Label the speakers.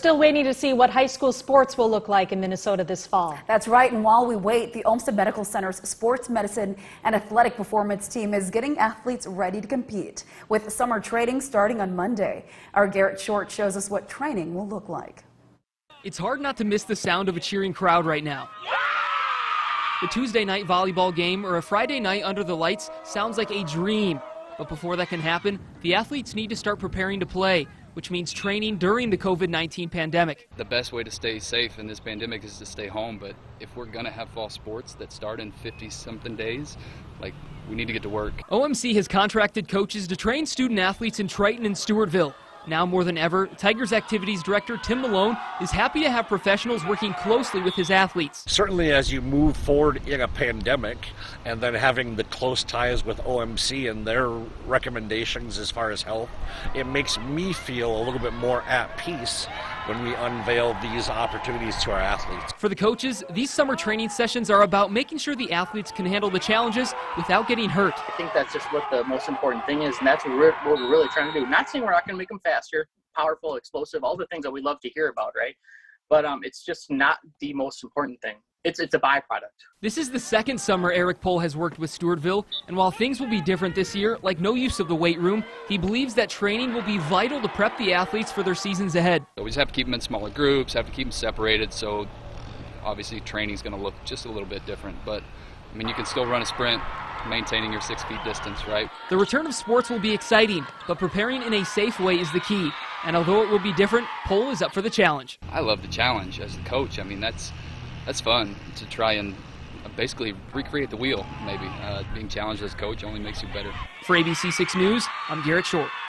Speaker 1: Still waiting to see what high school sports will look like in Minnesota this fall.
Speaker 2: That's right, and while we wait, the Olmsted Medical Center's sports medicine and athletic performance team is getting athletes ready to compete, with summer training starting on Monday. Our Garrett Short shows us what training will look like.
Speaker 3: It's hard not to miss the sound of a cheering crowd right now. The Tuesday night volleyball game or a Friday night under the lights sounds like a dream. But before that can happen, the athletes need to start preparing to play, which means training during the COVID-19 pandemic.
Speaker 4: The best way to stay safe in this pandemic is to stay home, but if we're going to have fall sports that start in 50-something days, we need to get to work.
Speaker 3: OMC has contracted coaches to train student athletes in Triton and Stewartville. Now more than ever, Tigers Activities Director Tim Malone is happy to have professionals working closely with his athletes.
Speaker 5: Certainly as you move forward in a pandemic and then having the close ties with OMC and their recommendations as far as health, it makes me feel a little bit more at peace when we unveil these opportunities to our athletes.
Speaker 3: For the coaches, these summer training sessions are about making sure the athletes can handle the challenges without getting hurt.
Speaker 6: I think that's just what the most important thing is, and that's what we're really trying to do. Not saying we're not going to make them faster, powerful, explosive, all the things that we love to hear about, right? But it's just not the most important thing. It's a byproduct. This
Speaker 3: is the second summer Eric Pohl has worked with Stewartville, and while things will be different this year, like no use of the weight room, he believes that training will be vital to prep the athletes for their seasons ahead.
Speaker 4: So we just have to keep them in smaller groups, have to keep them separated, so obviously training is going to look just a little bit different. But, I mean, you can still run a sprint maintaining your 6 feet distance, right?
Speaker 3: The return of sports will be exciting, but preparing in a safe way is the key. And although it will be different, Pohl is up for the challenge.
Speaker 4: I love the challenge as the coach. I mean, that's fun to try and basically recreate the wheel, maybe. Being challenged as a coach only makes you better.
Speaker 3: For ABC 6 News, I'm Garrett Short.